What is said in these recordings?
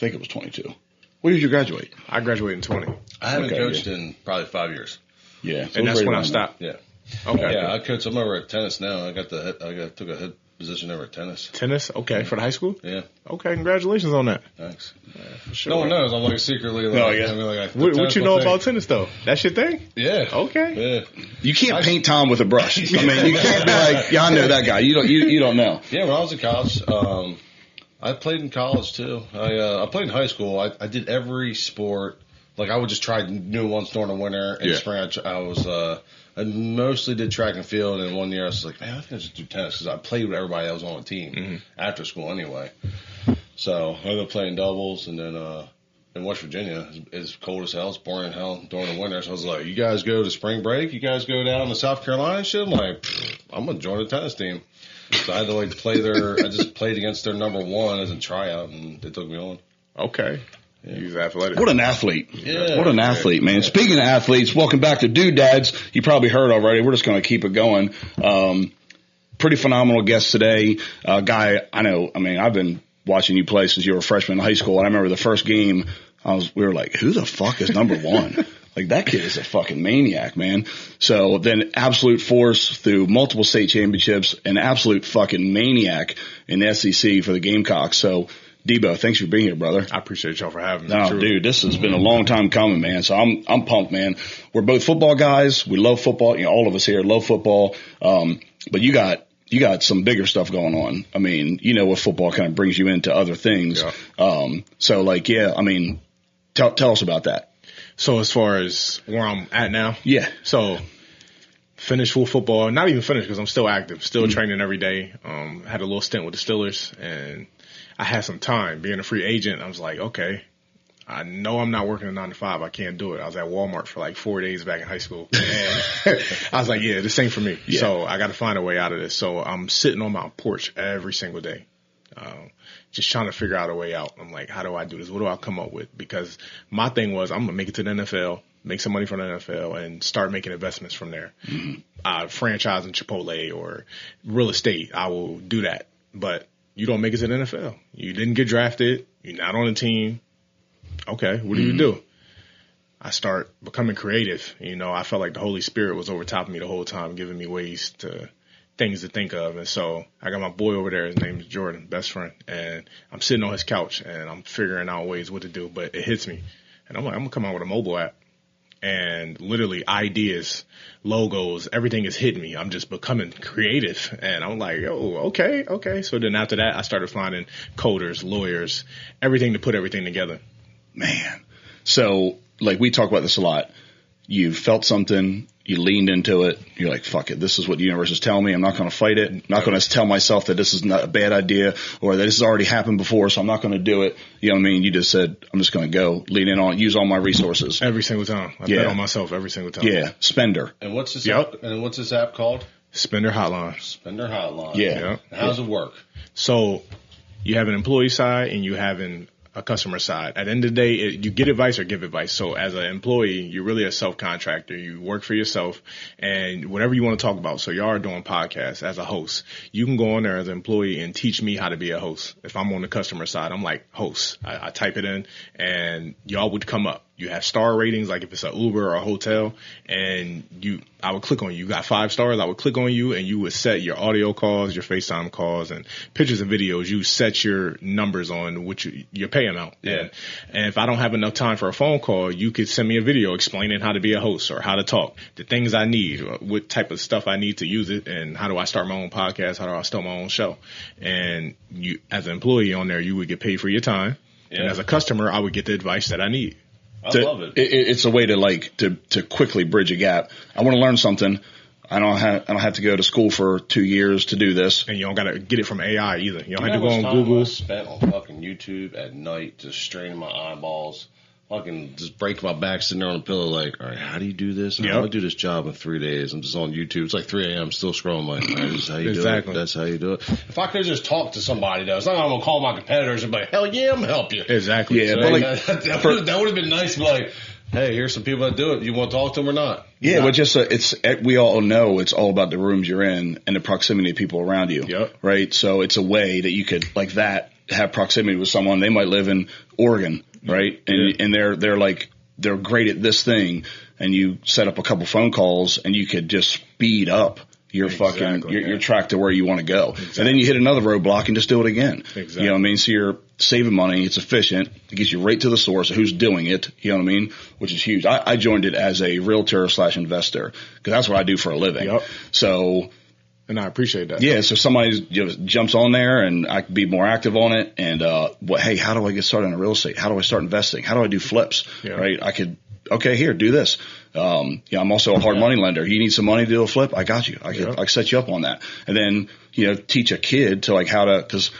think it was 22. When did you graduate? I graduated in 20. I haven't coached in probably 5 years. Yeah. So and that's when I stopped. Yeah. Okay. Yeah, I coach. I'm over at tennis now. I took a head position over at tennis. Tennis? Okay. For the high school? Yeah. Okay. Congratulations on that. Thanks. For sure. No one knows. I'm like secretly. Like, no, yeah. I mean, like, what you know about tennis, though? That's your thing? Yeah. Okay. Yeah. You can't paint Tom with a brush. I mean, you can't be like, yeah, I know that guy. You don't know. Yeah, when I was in college, I played in college too. I played in high school. I did every sport. Like I would just try new ones during the winter and spring. I mostly did track and field, and one year I was like, man, I think I should do tennis because I played with everybody that was on the team after school anyway. So I ended up playing doubles, and then in West Virginia, it's cold as hell, it's boring as hell during the winter. So I was like, you guys go to spring break? You guys go down to South Carolina and shit? I'm like, I'm going to join the tennis team. So I had to like play I just played against their number one as a tryout, and they took me on. Okay. Yeah. He's athletic. What an athlete. Yeah. What an athlete, man. Yeah. Speaking of athletes, welcome back to Dude Dads. You probably heard already. We're just going to keep it going. Pretty phenomenal guest today. Guy, I've been watching you play since you were a freshman in high school, and I remember the first game, we were like, who the fuck is number one? Like, that kid is a fucking maniac, man. So then absolute force through multiple state championships, an absolute fucking maniac in the SEC for the Gamecocks. So, Debo, thanks for being here, brother. I appreciate y'all for having me. No, dude, this has been a long time coming, man. So I'm pumped, man. We're both football guys. We love football. You know, all of us here love football. But you got some bigger stuff going on. I mean, you know what football kind of brings you into other things. Yeah. Tell us about that. So as far as where I'm at now? Yeah. So finished full football. Not even finished because I'm still active. Still training every day. Had a little stint with the Steelers, and I had some time being a free agent. I was like, okay, I know I'm not working a 9 to 5. I can't do it. I was at Walmart for like 4 days back in high school. And I was like, yeah, this ain't for me. Yeah. So I got to find a way out of this. So I'm sitting on my porch every single day, just trying to figure out a way out. I'm like, how do I do this? What do I come up with? Because my thing was I'm going to make it to the NFL, make some money from the NFL, and start making investments from there. Franchise in Chipotle or real estate, I will do that. But you don't make it to the NFL. You didn't get drafted. You're not on the team. Okay, what do you do? I start becoming creative. You know, I felt like the Holy Spirit was over top of me the whole time, giving me things to think of. And so I got my boy over there. His name is Jordan, best friend. And I'm sitting on his couch, and I'm figuring out ways what to do. But it hits me. And I'm like, I'm going to come out with a mobile app. And literally ideas, logos, everything is hitting me. I'm just becoming creative. And I'm like, oh, okay. So then after that, I started finding coders, lawyers, everything to put everything together. Man. So, like, we talk about this a lot. You felt something, you leaned into it, you're like, fuck it, this is what the universe is telling me, I'm not going to fight it, I'm not going to tell myself that this is not a bad idea or that this has already happened before, so I'm not going to do it. You know what I mean? You just said, I'm just going to go, lean in on, use all my resources. Every single time. I bet on myself every single time. Yeah, Spendher. And what's this app called? Spendher Hotline. Spendher Hotline. Yeah. How does it work? So you have an employee side and you have a customer side. At the end of the day, you get advice or give advice. So as an employee, you're really a self-contractor. You work for yourself and whatever you want to talk about. So y'all are doing podcasts as a host. You can go on there as an employee and teach me how to be a host. If I'm on the customer side, I'm like host. I type it in and y'all would come up. You have star ratings, like if it's an Uber or a hotel, and I would click on you. You got 5 stars. I would click on you, and you would set your audio calls, your FaceTime calls, and pictures and videos. You set your numbers on your pay amount. Yeah. And if I don't have enough time for a phone call, you could send me a video explaining how to be a host or how to talk, the things I need, what type of stuff I need to use it, and how do I start my own podcast, how do I start my own show. And you, as an employee on there, you would get paid for your time. Yeah. And as a customer, I would get the advice that I need. I love it. It's a way to quickly bridge a gap. I want to learn something. I don't have to go to school for 2 years to do this. And you don't got to get it from AI either. You don't have to go on Google. I spent on fucking YouTube at night just straining my eyeballs. Fucking just break my back sitting there on the pillow like, all right, how do you do this? I'm going to do this job in 3 days. I'm just on YouTube. It's like 3 a.m. still scrolling like, all right, this is how you do it. That's how you do it. If I could just talk to somebody, though, it's not like I'm going to call my competitors and be like, hell yeah, I'm going to help you. Exactly. Yeah, so but that would have been nice to be like, hey, here's some people that do it. You want to talk to them or not? Yeah, but just we all know it's all about the rooms you're in and the proximity of people around you. Yep. Right? So it's a way that you could, like that, have proximity with someone. They might live in Oregon, right? And they're great at this thing, and you set up a couple phone calls, and you could just speed up your your track to where you want to go. Exactly. And then you hit another roadblock and just do it again. Exactly. You know what I mean? So you're saving money. It's efficient. It gets you right to the source of who's doing it. You know what I mean? Which is huge. I joined it as a realtor / investor because that's what I do for a living. Yep. So. And I appreciate that. Yeah. So somebody just jumps on there and I can be more active on it. And, hey, how do I get started in real estate? How do I start investing? How do I do flips? Yeah. Right. I could, okay, here, do this. I'm also a hard money lender. You need some money to do a flip? I got you. I can set you up on that. And then, teach a kid to how to, cause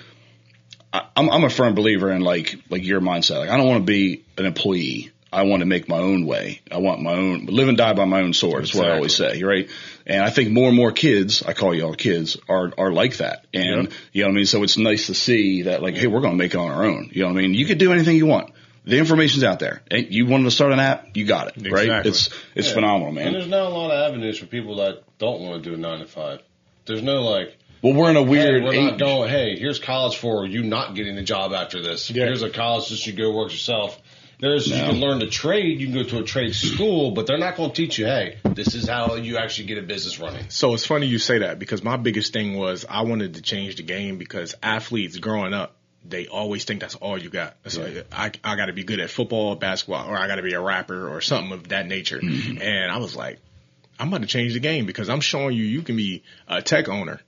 I'm a firm believer in like your mindset. Like I don't want to be an employee. I want to make my own way. I want my own, live and die by my own sword. That's what I always say, right? And I think more and more kids, I call y'all kids, are like that. And you know what I mean? So it's nice to see that hey, we're going to make it on our own. You know what I mean? You can do anything you want. The information's out there. You wanted to start an app, you got it, right? It's phenomenal, man. And there's not a lot of avenues for people that don't want to do a 9 to 5. There's no well, we're in a weird we're not going, hey, here's college for you not getting a job after this. Yeah. Here's a college just you go work yourself. You can learn to trade. You can go to a trade school, but they're not going to teach you, hey, this is how you actually get a business running. So it's funny you say that because my biggest thing was I wanted to change the game because athletes growing up, they always think that's all you got. It's like, I got to be good at football, basketball, or I got to be a rapper or something of that nature. Mm-hmm. And I was like, I'm about to change the game because I'm showing you can be a tech owner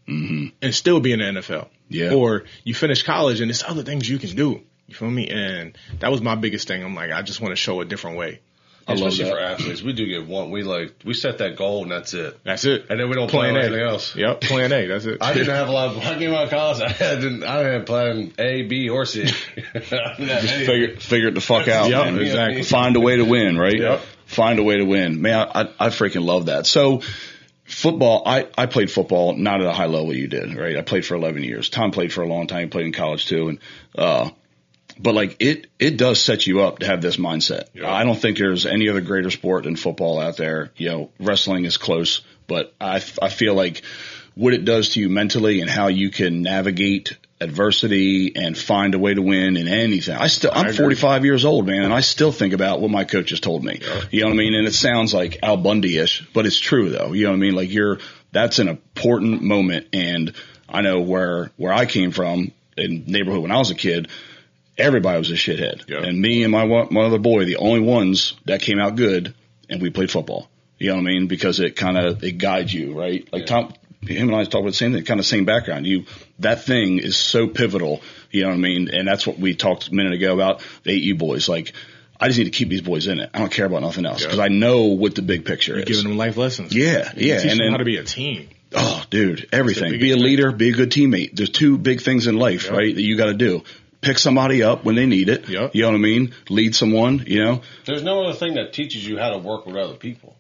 and still be in the NFL. Yeah. Or you finish college and there's other things you can do. You feel me? And that was my biggest thing. I'm like, I just want to show a different way. Especially for athletes. We do get one. We set that goal and that's it. That's it. And then we don't plan anything else. Yep. Plan A. That's it. I didn't have a lot when I came out of college. I didn't have plan A, B, or C. Just figure it the fuck out. Yep, man. exactly. Find a way to win, right? Yep. Find a way to win. Man, I freaking love that. So football, I played football not at a high level you did, right? I played for 11 years. Tom played for a long time. He played in college too. And, but it does set you up to have this mindset. Yeah. I don't think there's any other greater sport than football out there. Wrestling is close, but I feel like what it does to you mentally and how you can navigate adversity and find a way to win in anything. I'm 45 years old, man, and I still think about what my coaches told me. Yeah. You know what I mean? And it sounds like Al Bundy-ish, but it's true though. You know what I mean? Like that's an important moment. And I know where I came from in the neighborhood when I was a kid, everybody was a shithead. Yep. And me and my other boy, the only ones that came out good, and we played football. You know what I mean? Because it guides you, right? Like Tom, him and I talk about the same thing, kind of same background. That thing is so pivotal, you know what I mean? And that's what we talked a minute ago about the 8U boys. Like, I just need to keep these boys in it. I don't care about nothing else because I know what the big picture is. Giving them life lessons. Yeah. Teaching them how to be a team. Oh, dude, everything. Be a leader, be a good teammate. There's two big things in life, right, that you got to do. Pick somebody up when they need it. Yep. You know what I mean? Lead someone, There's no other thing that teaches you how to work with other people.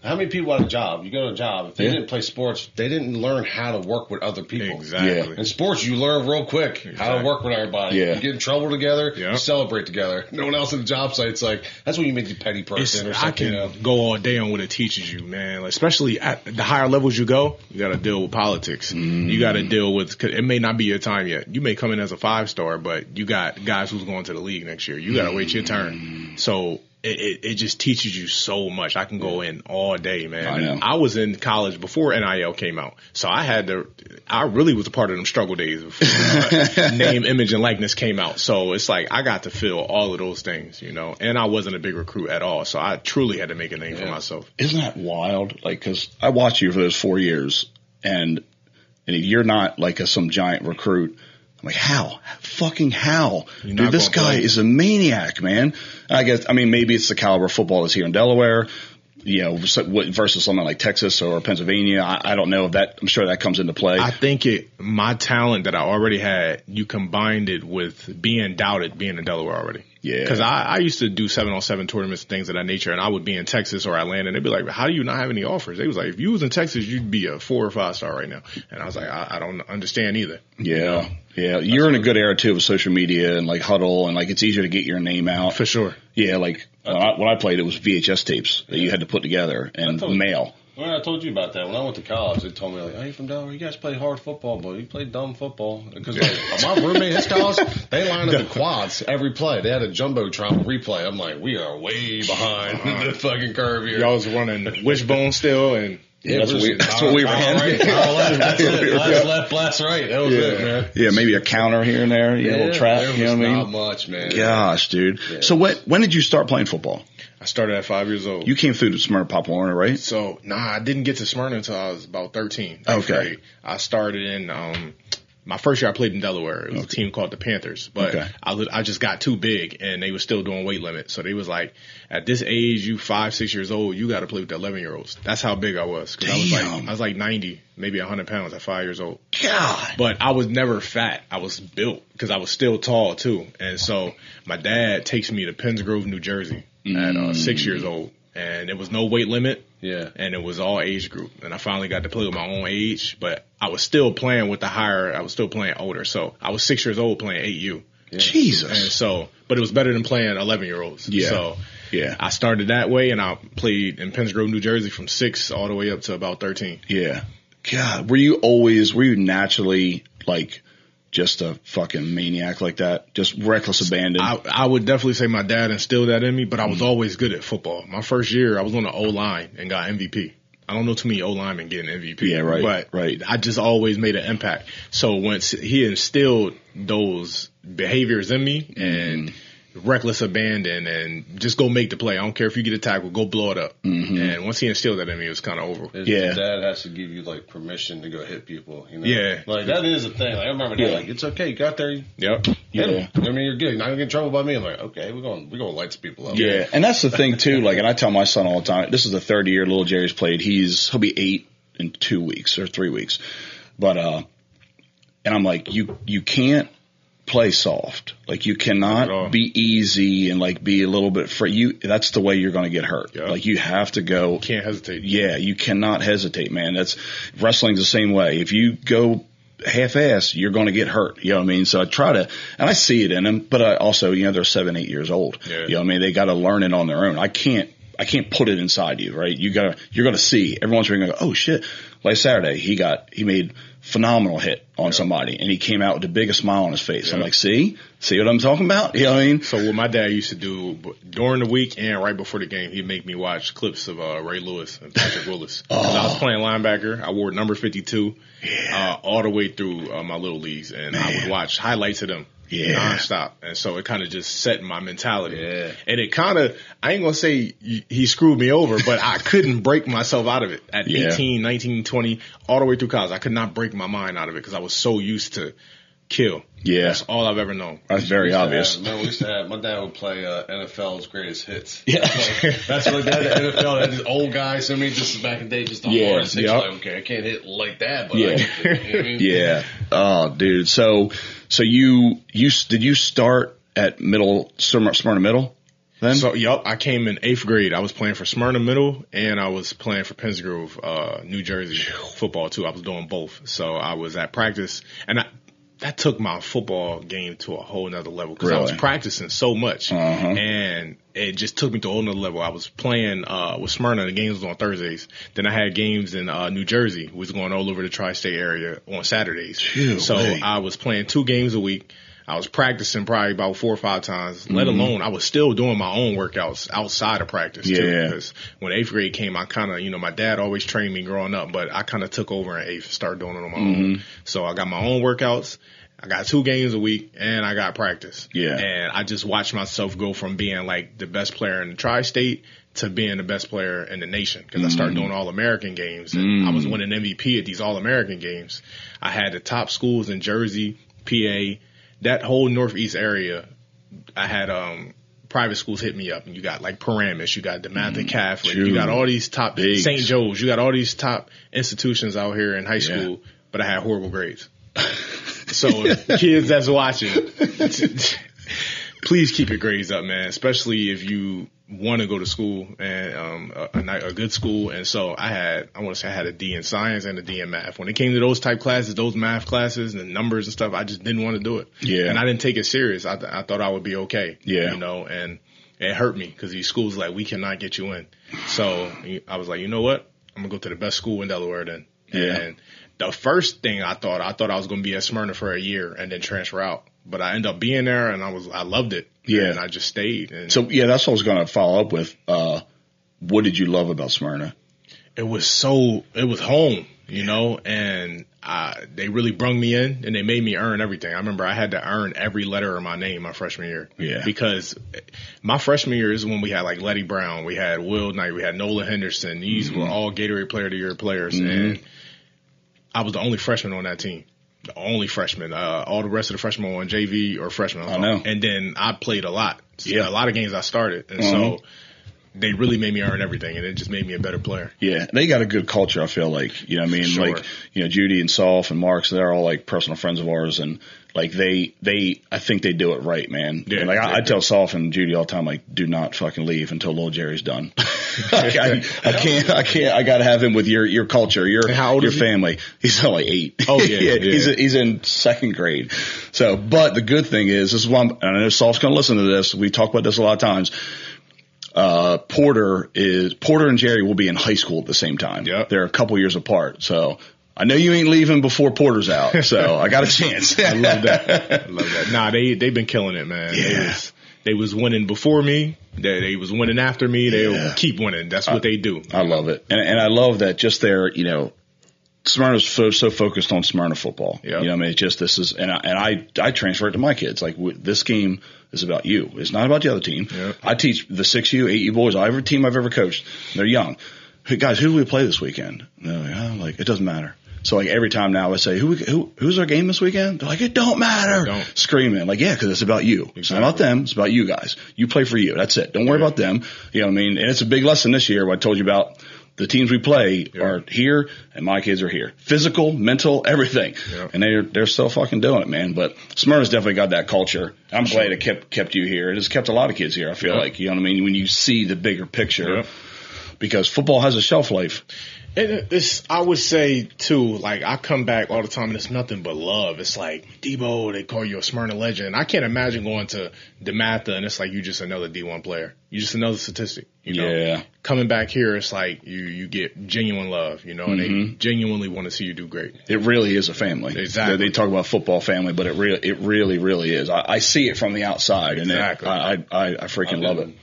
How many people at a job? You go to a job. If they didn't play sports, they didn't learn how to work with other people. Exactly. Yeah. In sports, you learn real quick how to work with everybody. Yeah. You get in trouble together, you celebrate together. No one else in the job site's like, that's when you make the petty person or something. I can go all day on what it teaches you, man. Like, especially at the higher levels you go, you got to deal with politics. Mm. You got to deal with, cause it may not be your time yet. You may come in as a 5-star, but you got guys who's going to the league next year. You got to wait your turn. So it just teaches you so much. I can go in all day, man. I was in college before NIL came out. So I really was a part of them struggle days before name, image, and likeness came out. So it's like I got to feel all of those things, and I wasn't a big recruit at all. So I truly had to make a name for myself. Isn't that wild? Like, cause I watched you for those 4 years and you're not like some giant recruit. I'm like, how? Fucking how? Dude, this guy is a maniac, man. Maybe it's the caliber of football that's here in Delaware, versus something like Texas or Pennsylvania. I don't know if that, I'm sure that comes into play. I think my talent that I already had, you combined it with being doubted being in Delaware already. Yeah. Because I used to do 7-on-7 tournaments and things of that nature, and I would be in Texas or Atlanta, and they'd be like, how do you not have any offers? They was like, if you was in Texas, you'd be a 4 or 5-star right now. And I was like, I don't understand either. Yeah. Yeah. You're in a good era, too, with social media and, like, Huddle, and, like, it's easier to get your name out. For sure. Yeah, like, when I played, it was VHS tapes that you had to put together and mail. Well, I told you about that. When I went to college, they told me, like, oh, you from Delaware? You guys play hard football, but you play dumb football. Because my roommate, his college, they lined up the quads every play. They had a Jumbotron replay. I'm like, we are way behind the fucking curve here. Y'all was running wishbone still and... Yeah, that's what we ran. Right, that's it. Left, blast right. That was it, man. Yeah, maybe a counter here and there. Yeah, a little trap. You know what I mean? Not much, man. Gosh, dude. Yeah. So when did you start playing football? I started at 5 years old. You came through to Smyrna Pop Warner, right? So, I didn't get to Smyrna until I was about 13. Okay. Grade. I started in, my first year I played in Delaware. It was a team called the Panthers. But I just got too big and they were still doing weight limit. So they was like, at this age, you 5, 6 years old, you got to play with the 11-year-olds. That's how big I was. I was like 90, maybe 100 pounds at 5 years old. God. But I was never fat. I was built because I was still tall too. And so my dad takes me to Penns Grove, New Jersey at 6 years old. And there was no weight limit. Yeah. And it was all age group. And I finally got to play with my own age. But I was still playing with I was still playing older. So I was 6 years old playing 8U. Yeah. Jesus. And so, but it was better than playing 11-year-olds. Yeah. So yeah, I started that way and I played in Penns Grove, New Jersey from 6 all the way up to about 13. Yeah. God, were you naturally like just a fucking maniac like that? Just reckless abandon? I would definitely say my dad instilled that in me, but I was always good at football. My first year, I was on the O-line and got MVP. I don't know too many O-linemen getting MVP. Yeah, right. But right. I just always made an impact. So once he instilled those behaviors in me and reckless abandon and just go make the play. I don't care if you get a tackle, go blow it up. Mm-hmm. And once he instilled that in me, it was kind of over. Your dad has to give you like permission to go hit people. You know? Yeah, like that is a thing. Like, I remember that. Like, it's okay, you got there. Yep. Yeah. I mean, you're good. You're not gonna get in trouble by me. I'm like, okay, we're gonna light some people up. Yeah, and that's the thing too. Like, and I tell my son all the time. This is the third year little Jerry's played. He'll be 8 in 2 weeks or 3 weeks. But and I'm like, you can't play soft. Like, you cannot be easy and like be a little bit free. That's the way you're going to get hurt. Yep. Like, you have to go. You can't hesitate. Yeah, you cannot hesitate, man. Wrestling's the same way. If you go half-ass, you're going to get hurt. You know what I mean? So I try to, and I see it in them, but I also, they're 7, 8 years old. Yeah. You know what I mean? They got to learn it on their own. I can't put it inside you, right? You're going to see. Everyone's going to go, oh shit. Like Saturday, he made phenomenal hit on somebody, and he came out with the biggest smile on his face. I'm like, see what I'm talking about? You know what I mean? So what my dad used to do during the week and right before the game, he'd make me watch clips of Ray Lewis and Patrick Willis. I was playing linebacker. I wore number 52 all the way through my little leagues, and I would watch highlights of them. Nonstop. And so it kind of just set my mentality. Yeah. And it kind of, I ain't going to say he screwed me over, but I couldn't break myself out of it at 18, 19, 20, all the way through college. I could not break my mind out of it because I was so used to kill. Yeah. That's all I've ever known. That's very obvious. We used to have, my dad would play NFL's greatest hits. Yeah. That's what dad, the NFL had, these old guys. I mean, just back in the day, just the hardest hits. Like, okay, I can't hit like that, but I can hit, you know what I mean? Yeah. Oh, dude. So did you start at Smyrna Middle then? So, I came in 8th grade. I was playing for Smyrna Middle and I was playing for Penns Grove, New Jersey football too. I was doing both. So I was at practice and that took my football game to a whole nother level because I was practicing so much and it just took me to a whole nother level. I was playing with Smyrna. The games was on Thursdays. Then I had games in New Jersey. We was going all over the tri-state area on Saturdays. I was playing 2 games a week. I was practicing probably about 4 or 5 times, let alone I was still doing my own workouts outside of practice too. Because when 8th grade came, I kind of, my dad always trained me growing up, but I kind of took over in 8th and started doing it on my own. So I got my own workouts. I got 2 games a week and I got practice. Yeah. And I just watched myself go from being like the best player in the tri-state to being the best player in the nation because I started doing All-American games and I was winning MVP at these All-American games. I had the top schools in Jersey, PA, that whole Northeast area. I had private schools hit me up, and you got like Paramus, you got DeMatha Catholic, you got all these top St. Joe's, you got all these top institutions out here in high school, but I had horrible grades. So kids that's watching, please keep your grades up, man, especially if you want to go to school and a good school. And so I want to say I had a D in science and a D in math. When it came to those type classes, those math classes and numbers and stuff, I just didn't want to do it. Yeah. And I didn't take it serious. I thought I would be okay. Yeah. And it hurt me because these schools like, we cannot get you in. So I was like, you know what? I'm going to go to the best school in Delaware then. Yeah. And the first thing I thought I was going to be at Smyrna for a year and then transfer out. But I ended up being there, and I loved it. Yeah. And I just stayed. And So, yeah, that's what I was going to follow up with. What did you love about Smyrna? it was home, you know, and they really brung me in, and they made me earn everything. I remember I had to earn every letter of my name my freshman year. Yeah. Because my freshman year is when we had like Letty Brown, we had Will Knight, we had Nola Henderson. These were all Gatorade Player of the Year players, and I was the only freshman on that team. The only freshman. All the rest of the freshmen were on JV or freshmen. I know. And then I played a lot. Yeah. A lot of games I started. And so they really made me earn everything, and it just made me a better player. Yeah, they got a good culture, I feel like. You know what I mean? Sure. Like, you know, Judy and Solf and Marks, they're all like personal friends of ours, and like I think they do it right, man. Yeah, and like I tell Solf and Judy all the time, like, do not fucking leave until little Jerry's done. I can't. I gotta have him with your culture, your family. He's only 8. Oh yeah. He's in 2nd grade. So, but the good thing is, this is why and I know Solf's gonna listen to this. We talk about this a lot of times. Porter and Jerry will be in high school at the same time. Yep. They're a couple years apart. So I know you ain't leaving before Porter's out. So I got a chance. I love that. Nah, they've been killing it, man. Yeah. They was winning before me. They was winning after me. They will keep winning. That's what they do. I love it. And I love that just their, you know, Smyrna's so focused on Smyrna football. Yep. You know, I mean, it's just this is, and I transfer it to my kids. Like, this game is about you. It's not about the other team. Yep. I teach the 6U, 8U boys, every team I've ever coached. They're young. Hey, guys, who do we play this weekend? And they're like, oh, like, it doesn't matter. So like every time now I say, who's our game this weekend? They're like, it don't matter. Screaming. Like, yeah, because it's about you. Exactly. It's not about them. It's about you guys. You play for you. That's it. Don't worry about them. You know what I mean? And it's a big lesson this year. What I told you about. The teams we play are here, and my kids are here. Physical, mental, everything. Yep. And they're still fucking doing it, man. But Smyrna's definitely got that culture. I'm glad it kept you here. It has kept a lot of kids here, I feel like. You know what I mean? When you see the bigger picture. Yep. Because football has a shelf life. I would say, too, like, I come back all the time, and it's nothing but love. It's like, Debo, they call you a Smyrna legend. I can't imagine going to DeMatha, and it's like you just another D1 player. You just another statistic, you know? Yeah. Coming back here, it's like you get genuine love, you know, and they genuinely want to see you do great. It really is a family. Exactly. They talk about football family, but it really is. I see it from the outside, and I freaking love it.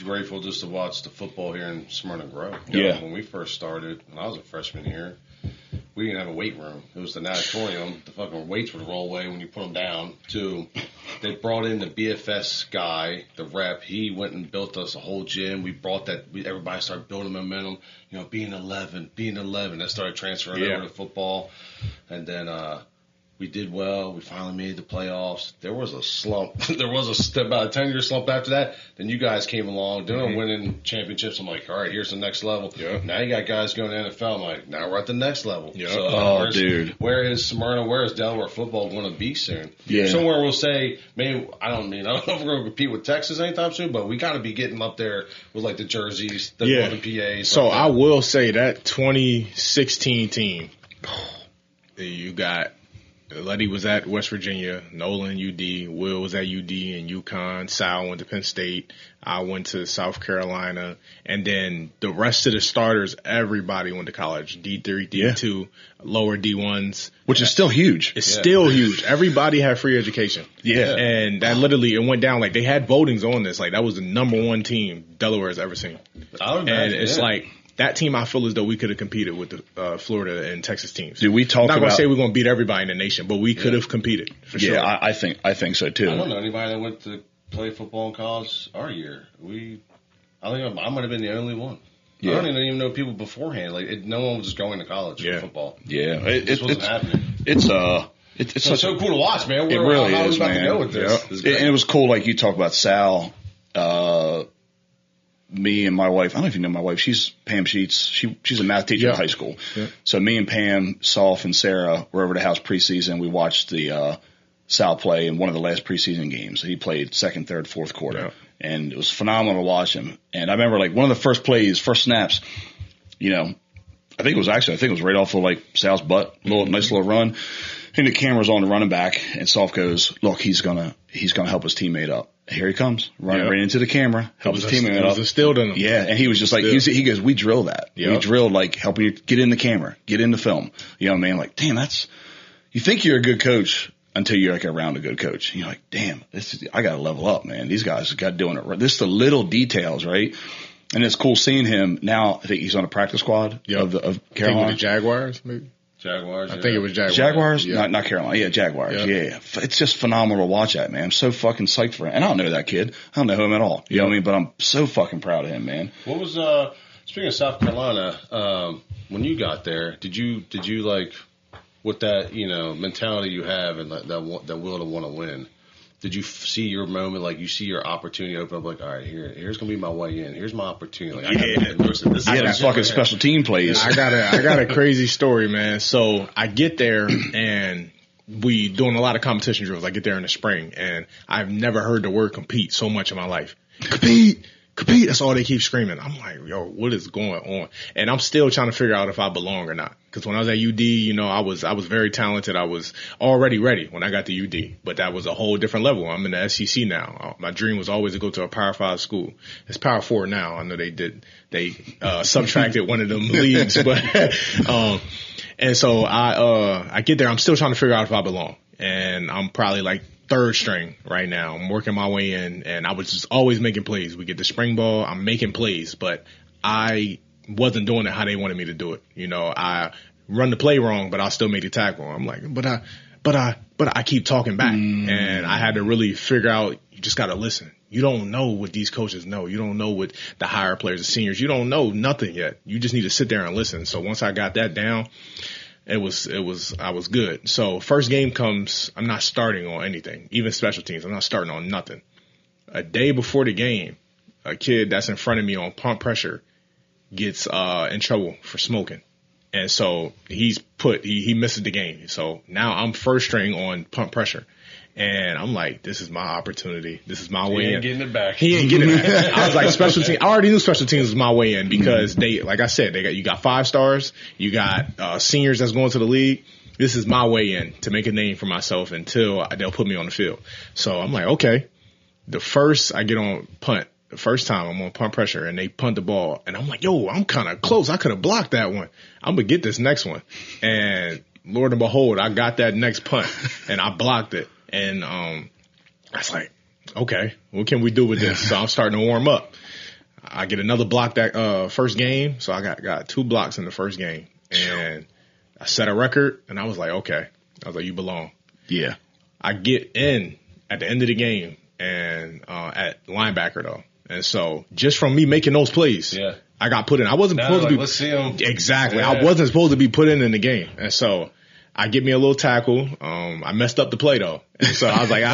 Grateful just to watch the football here in Smyrna grow. Yeah. When we first started, when I was a freshman here, we didn't have a weight room. It was the natatorium. The fucking weights would roll away when you put them down. They brought in the BFS guy, the rep. He went and built us a whole gym. We brought that. Everybody started building momentum. You know, being 11. That started transferring over to football, and then we did well. We finally made the playoffs. There was a slump. There was about a 10-year slump after that. Then you guys came along. They were winning championships. I'm like, all right, here's the next level. Yep. Now you got guys going to the NFL. I'm like, now we're at the next level. Yep. So, dude. Where is Smyrna? Where is Delaware football going to be soon? Yeah. Somewhere we'll say, maybe, I don't know if we're going to compete with Texas anytime soon, but we got to be getting up there with like the jerseys, the Northern PAs. So I will say that 2016 team, you got Letty was at West Virginia, Nolan UD, Will was at UD and UConn, Sal went to Penn State, I went to South Carolina, and then the rest of the starters, everybody went to college, D3, D2, lower D1s. Which is still huge. It's still huge. Everybody had free education. Yeah. And that literally, it went down, like they had votings on this, like that was the number 1 team Delaware has ever seen. I would imagine, and it's like, that team, I feel as though we could have competed with the Florida and Texas teams. Did we talk about? I'm not going to say we're going to beat everybody in the nation, but we could have competed for sure. Yeah, I think so too. I don't know anybody that went to play football in college our year. I think I might have been the only one. Yeah. I don't even know people beforehand. Like no one was just going to college for football. Yeah, it wasn't happening. It's so cool to watch, man. It really is, about man. To go with this. Yeah. And it was cool, like you talk about Sal. Me and my wife, I don't know if you know my wife, she's Pam Sheets. She's a math teacher in high school. Yeah. So me and Pam, Solf, and Sarah were over to the house preseason. We watched the Sal play in one of the last preseason games. He played second, third, fourth quarter. Yeah. And it was phenomenal to watch him. And I remember like one of the first plays, first snaps, you know, I think it was right off of like Sal's butt, nice little run. And the camera's on the running back, and Solf goes, "Look, he's gonna help his teammate up." Here he comes, running right into the camera, help his teammate up. It was instilled in him. Yeah, and he was just like, he goes, we drill that. Yep. We drill, like, helping you get in the camera, get in the film. You know what I mean? Like, damn, you think you're a good coach until you're, like, around a good coach. And you're like, damn, I got to level up, man. These guys got doing it right. This is the little details, right? And it's cool seeing him now. I think he's on a practice squad of Carolina. I think the Jaguars, maybe. Jaguars. I think it was Jaguars. Jaguars? Yeah. Not Carolina. Yeah, Jaguars. Yeah. It's just phenomenal to watch that, man. I'm so fucking psyched for him. And I don't know that kid. I don't know him at all. You know what I mean? But I'm so fucking proud of him, man. What was, speaking of South Carolina, when you got there, did you like, with that, mentality you have and that will to want to win, did you see your moment, like you see your opportunity open up, like, all right, here's going to be my way in. Here's my opportunity. Like, that fucking special team plays. I got a crazy story, man. So I get there and we doing a lot of competition drills. I get there in the spring and I've never heard the word compete so much in my life. Compete. That's all they keep screaming. I'm like, yo, what is going on? And I'm still trying to figure out if I belong or not. Because when I was at UD, I was very talented. I was already ready when I got to UD, but that was a whole different level. I'm in the SEC now. My dream was always to go to a Power 5 school. It's Power 4 now. I know they subtracted one of them leagues, but and so I get there. I'm still trying to figure out if I belong, and I'm probably like third string right now. I'm working my way in, and I was just always making plays. We get the spring ball, I'm making plays, but I wasn't doing it how they wanted me to do it. I run the play wrong, but I'll still make the tackle. I'm like, but I keep talking back, and I had to really figure out. You just got to listen. You don't know what these coaches know. You don't know what the higher players, the seniors. You don't know nothing yet. You just need to sit there and listen. So once I got that down, I was good. So first game comes, I'm not starting on anything, even special teams. I'm not starting on nothing. A day before the game, a kid that's in front of me on pump pressure gets in trouble for smoking. And so he misses the game. So now I'm first string on pump pressure. And I'm like, this is my opportunity. This is my way in. He ain't getting it back. He ain't getting it back. I was like, special team. I already knew special teams was my way in because like I said, you got 5 stars. You got seniors that's going to the league. This is my way in to make a name for myself until they'll put me on the field. So I'm like, okay. The first I get on punt, the first time I'm on punt pressure and they punt the ball. And I'm like, yo, I'm kind of close. I could have blocked that one. I'm going to get this next one. And Lord and behold, I got that next punt and I blocked it. And I was like, okay, what can we do with this? So I'm starting to warm up. I get another block that first game. So I got 2 blocks in the first game. And I set a record, and I was like, okay. I was like, you belong. Yeah. I get in at the end of the game and at linebacker, though. And so just from me making those plays, I got put in. I wasn't supposed to be. Let's see him. Exactly. Yeah. I wasn't supposed to be put in the game. And so I get me a little tackle. I messed up the play though. And so I was like,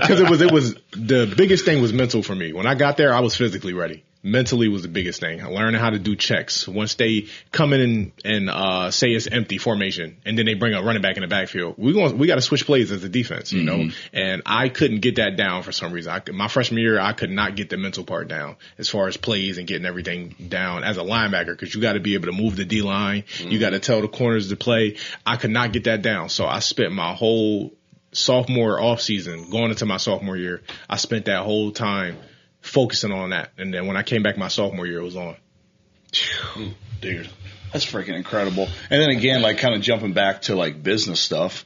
because it was the biggest thing was mental for me. When I got there, I was physically ready. Mentally was the biggest thing. Learning how to do checks. Once they come in and say it's empty formation, and then they bring a running back in the backfield, we got to switch plays as a defense, you know. And I couldn't get that down for some reason. My freshman year, I could not get the mental part down as far as plays and getting everything down as a linebacker, because you got to be able to move the D line. You got to tell the corners to play. I could not get that down, so I spent my whole sophomore off season going into my sophomore year. I spent that whole time focusing on that. And then when I came back my sophomore year, it was on. Dude, that's freaking incredible. And then again, like kind of jumping back to like business stuff,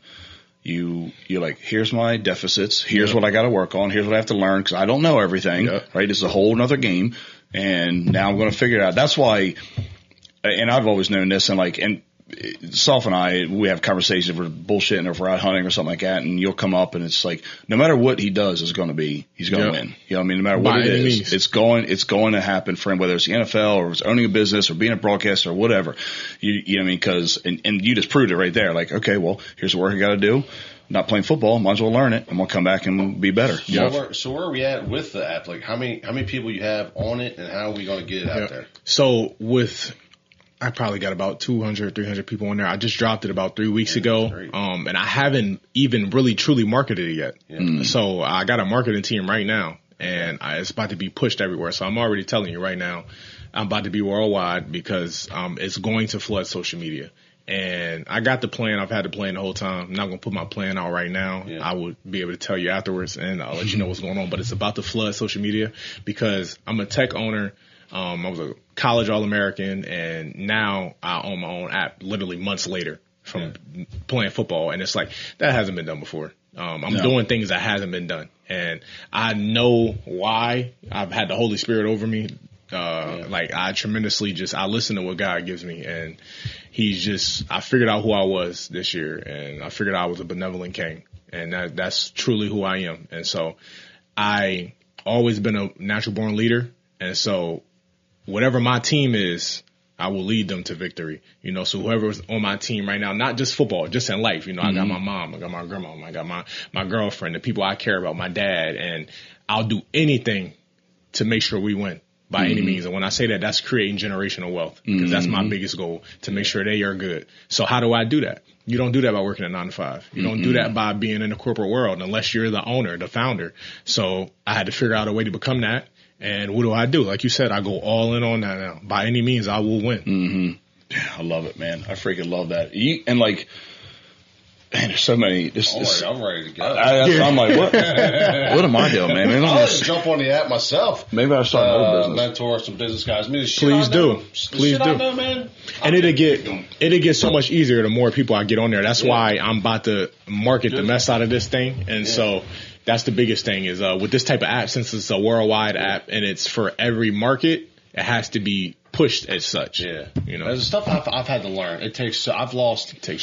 you're like, here's my deficits. Here's what I got to work on. Here's what I have to learn, because I don't know everything, right? It's a whole nother game. And now I'm going to figure it out. That's why, and I've always known this, and Soph and I, we have conversations if we're bullshitting or if we're out hunting or something like that, and you'll come up and it's like, no matter what he does he's going to win. You know what I mean? No matter what it is, it's going to happen for him, whether it's the NFL or it's owning a business or being a broadcaster or whatever. You know what I mean? Because, and you just proved it right there. Like, okay, well, here's the work I got to do. Not playing football, might as well learn it. I'm going to come back and be better. So where are we at with the app? Like, how many people you have on it, and how are we going to get it out there? So I probably got about 200, 300 people on there. I just dropped it about 3 weeks ago. And I haven't even really truly marketed it yet. So I got a marketing team right now, and it's about to be pushed everywhere. So I'm already telling you right now, I'm about to be worldwide, because it's going to flood social media. And I got the plan. I've had the plan the whole time. I'm not going to put my plan out right now. Yeah. I would be able to tell you afterwards, and I'll let you know what's going on. But it's about to flood social media because I'm a tech owner. I was a college All-American, and now I own my own app literally months later from playing football. And it's like, that hasn't been done before. I'm doing things that hasn't been done. And I know why. I've had the Holy Spirit over me. Like I tremendously I listen to what God gives me, and I figured out who I was this year, and I figured out I was a benevolent king, and that's truly who I am. And so I always been a natural born leader. And so whatever my team is, I will lead them to victory. So whoever's on my team right now, not just football, just in life, I got my mom, I got my grandma, I got my girlfriend, the people I care about, my dad, and I'll do anything to make sure we win. By any means. And when I say that, that's creating generational wealth, because that's my biggest goal, to make sure they are good. So how do I do that? You don't do that by working a 9 to 5. You don't do that by being in the corporate world unless you're the owner, the founder. So I had to figure out a way to become that. And what do? Like you said, I go all in on that now. By any means, I will win. Mm-hmm. Yeah, I love it, man. I freaking love that. Man, there's so many. I'm ready to go. I'm like, what? What am I doing, man? Maybe I'll just jump on the app myself. Maybe I'll start an old business. Mentor some business guys. Please do. Please do. I know, man. And it'll get so much easier the more people I get on there. That's why I'm about to market the mess out of this thing. And so that's the biggest thing is with this type of app, since it's a worldwide app and it's for every market, it has to be pushed as such. Yeah. There's stuff I've had to learn. It takes years.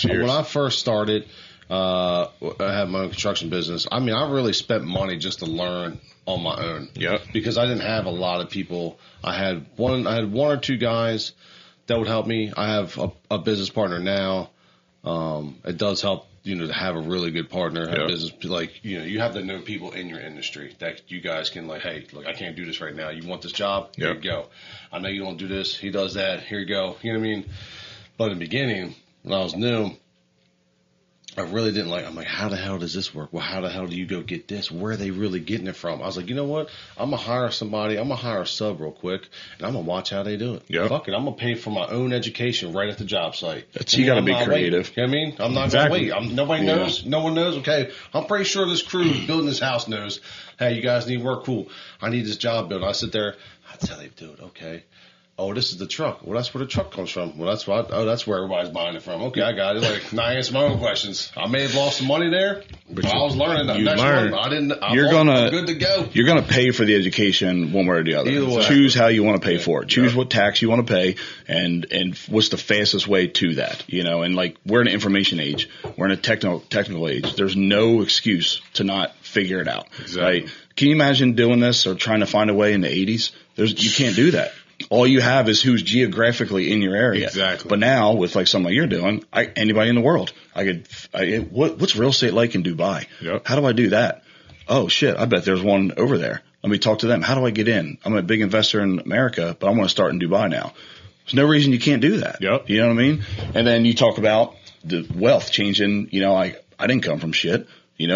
When I first started, I had my own construction business. I mean, I really spent money just to learn on my own. Yep. Because I didn't have a lot of people. I had one or two guys that would help me. I have a business partner now. It does help, to have a really good partner, have business, you have to know people in your industry that you guys can hey, look, I can't do this right now. You want this job? Here you go. I know you don't do this. He does that. Here you go. You know what I mean? But in the beginning, when I was new, I really didn't I'm like, how the hell does this work? Well, how the hell do you go get this? Where are they really getting it from? I was like, you know what? I'm going to hire somebody. I'm going to hire a sub real quick, and I'm going to watch how they do it. Yep. Fuck it. I'm going to pay for my own education right at the job site. You got to be creative. You know what I mean? I'm not going to wait. Nobody knows. No one knows. Okay, I'm pretty sure this crew building this house knows, hey, you guys need work. Cool. I need this job built. I sit there. That's how they do it. Okay. Oh, this is the truck. Well, that's where the truck comes from. Well, that's where everybody's buying it from. Okay, I got it. Now I answer my own questions. I may have lost some money there, but I was learning. I'm good to go. You're going to pay for the education one way or the other. Either way. Choose how you want to pay for it. Choose what tax you want to pay, and what's the fastest way to that. And we're in an information age. We're in a technical age. There's no excuse to not figure it out. Exactly. Right? Can you imagine doing this or trying to find a way in the 80s? You can't do that. All you have is who's geographically in your area. Exactly. But now with something like you're doing, anybody in the world, what's real estate like in Dubai? Yep. How do I do that? Oh shit, I bet there's one over there. Let me talk to them. How do I get in? I'm a big investor in America, but I want to start in Dubai now. There's no reason you can't do that. Yep. You know what I mean? And then you talk about the wealth changing, I didn't come from shit.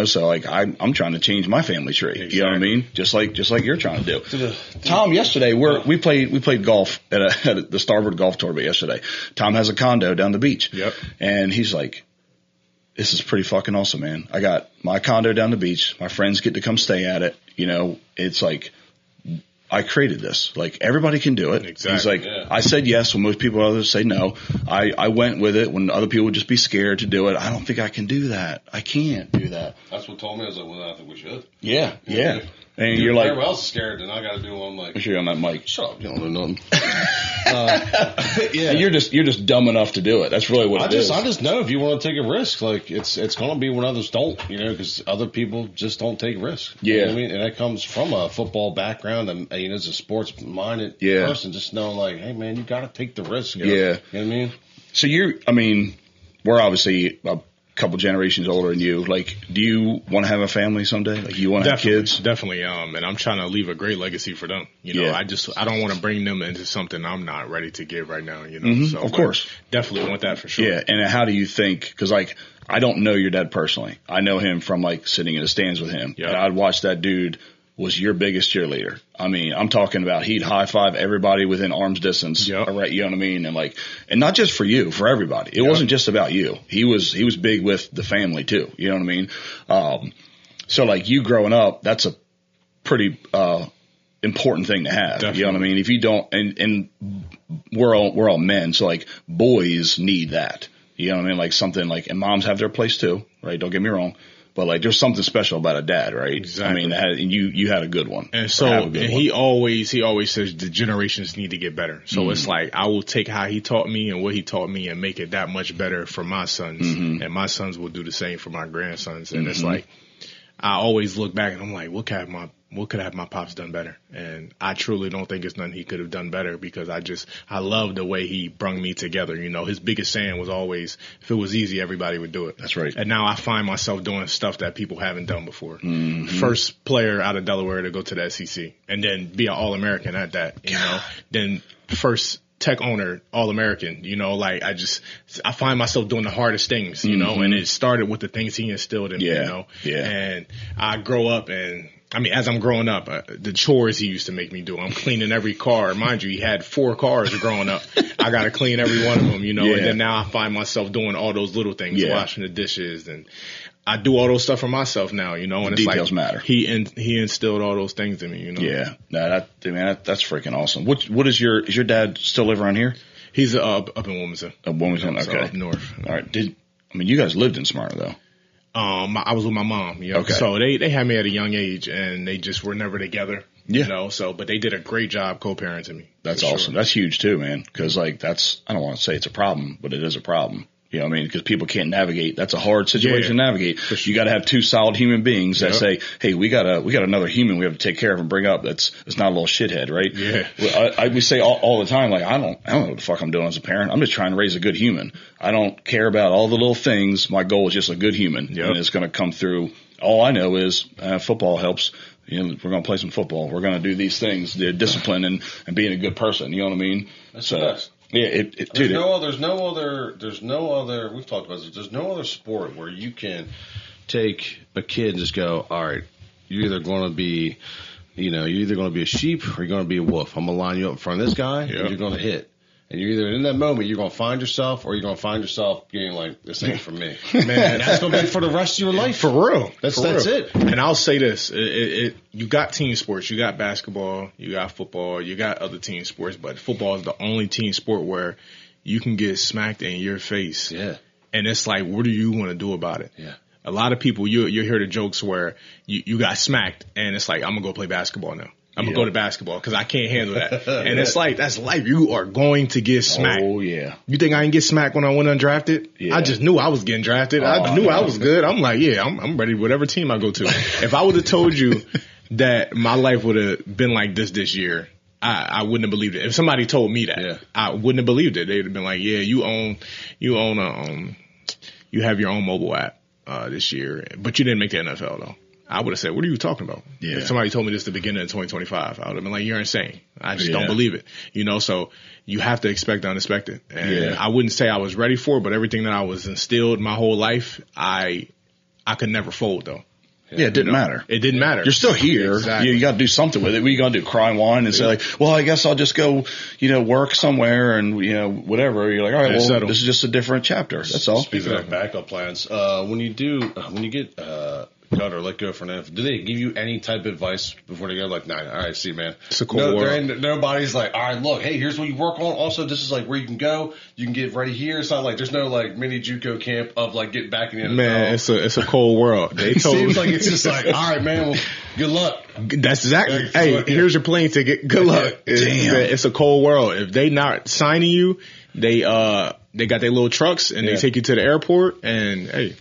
So I'm trying to change my family tree. Exactly. You know what I mean? Just like you're trying to do. Tom, yesterday we played golf at the Starboard Golf Tournament yesterday. Tom has a condo down the beach. Yep. And he's like, this is pretty fucking awesome, man. I got my condo down the beach. My friends get to come stay at it. It's like, I created this. Everybody can do it. Exactly. He's like, I said yes when most people others say no. I went with it when other people would just be scared to do it. I don't think I can do that. I can't do that. That's what told me. I was like, well, I think we should. Yeah. And you're like, everyone else is scared, then I got to do one. Make sure you're on that mic. Shut up, you don't know nothing. Yeah, and you're just dumb enough to do it. That's really what it is. I just know if you want to take a risk, it's going to be when others don't, because other people just don't take risks. Yeah, you know what I mean, and that comes from a football background, and as a sports minded person, just knowing hey man, you got to take the risk. Yeah, you know what I mean. So we're obviously a couple generations older than you. Do you want to have a family someday? You want to have kids? Definitely. And I'm trying to leave a great legacy for them. I don't want to bring them into something I'm not ready to give right now. Mm-hmm. So of course, definitely want that for sure. Yeah. And how do you think? Because I don't know your dad personally. I know him from sitting in the stands with him. Yep. And I'd watch that dude was your biggest cheerleader. I mean, I'm talking about he'd high five everybody within arm's distance. Yep. Right, you know what I mean? And not just for you, for everybody. It wasn't just about you. He was big with the family too. You know what I mean? So like you growing up, that's a pretty, important thing to have. Definitely. You know what I mean? If you don't, and we're all men. So like boys need that. You know what I mean? Like something like, and moms have their place too, right? Don't get me wrong. But like, there's something special about a dad, right? Exactly. I mean, you had a good one. And so, and he always says the generations need to get better. So it's like, I will take how he taught me and what he taught me and make it that much better for my sons. And my sons will do the same for my grandsons. And it's like, I always look back and I'm like, what could have my pops done better? And I truly don't think it's nothing he could have done better, because I love the way he brung me together. You know, his biggest saying was always, if it was easy, everybody would do it. That's right. And now I find myself doing stuff that people haven't done before. First player out of Delaware to go to the SEC and then be an All-American at that, you know, then first tech owner, All-American, you know, like I find myself doing the hardest things, you know, and it started with the things he instilled in me, you know, and I grow up and, I mean, as I'm growing up, the chores he used to make me do, I'm cleaning every car. Mind you, he had 4 cars growing up. I got to clean every one of them, you know, and then now I find myself doing all those little things, washing the dishes, and I do all those stuff for myself now, you know, and it's details like matter. He instilled all those things in me, you know. Yeah, that's freaking awesome. Is your dad still live around here? He's up in Wilmington. Wilmington, so okay, up north. All right. You guys lived in Smyrna though? I was with my mom, you know, okay. So they had me at a young age, and they just were never together, you know, but they did a great job co-parenting me. That's awesome. Sure. That's huge too, man. Cause like I don't want to say it's a problem, but it is a problem. You know what I mean? Because people can't navigate. That's a hard situation to navigate. Sure. You got to have 2 solid human beings that say, "Hey, we got another human we have to take care of and bring up. That's not a little shithead, right?" Yeah. We say all the time, like I don't know what the fuck I'm doing as a parent. I'm just trying to raise a good human. I don't care about all the little things. My goal is just a good human, and it's going to come through. All I know is football helps. You know, we're going to play some football. We're going to do these things, the discipline and being a good person. You know what I mean? That's the best. Yeah, there's no other, we've talked about this, there's no other sport where you can take a kid and just go, all right, you're either going to be a sheep or you're going to be a wolf. I'm going to line you up in front of this guy and you're going to hit. And you're either in that moment, you're going to find yourself, or you're going to find yourself being like, this ain't for me. Man, that's going to be for the rest of your life. For real. That's it. And I'll say this. You got team sports. You got basketball. You got football. You got other team sports. But football is the only team sport where you can get smacked in your face. Yeah. And it's like, what do you want to do about it? Yeah. A lot of people, you hear the jokes where you got smacked, and it's like, I'm going to go play basketball now. I'm going to go to basketball because I can't handle that. And it's like, that's life. You are going to get smacked. Oh, yeah. You think I didn't get smacked when I went undrafted? Yeah. I just knew I was getting drafted. I knew I was good. I'm like, I'm ready whatever team I go to. If I would have told you that my life would have been like this year, I wouldn't have believed it. If somebody told me that, I wouldn't have believed it. They'd have been like, yeah, you have your own mobile app this year, but you didn't make the NFL though. I would have said, what are you talking about? Yeah. If somebody told me this at the beginning of 2025, I would have been like, you're insane. I just don't believe it. You know, so you have to expect the unexpected. And I wouldn't say I was ready for it, but everything that I was instilled my whole life, I could never fold though. Yeah, it didn't matter. It didn't matter. You're still here. Exactly. You got to do something with it. What are you going to do? Cry and whine and say like, well, I guess I'll just go, work somewhere and, whatever. You're like, all right, well, this is just a different chapter. That's all. Speaking of backup plans, when you get, cut or let go for an NFL, do they give you any type of advice before they go? Like, nah, all right, see, man. It's a cool world. Nobody's like, all right, look, hey, here's what you work on. Also, this is like where you can go. You can get ready here. It's not like there's no like mini JUCO camp of like getting back in the NFL. Man, it's a cold world. It seems like it's just like, all right, man, well, good luck. That's exactly. Hey, here's your plane ticket. Good luck. It's a cold world. If they not signing you, they got their little trucks and they take you to the airport and hey,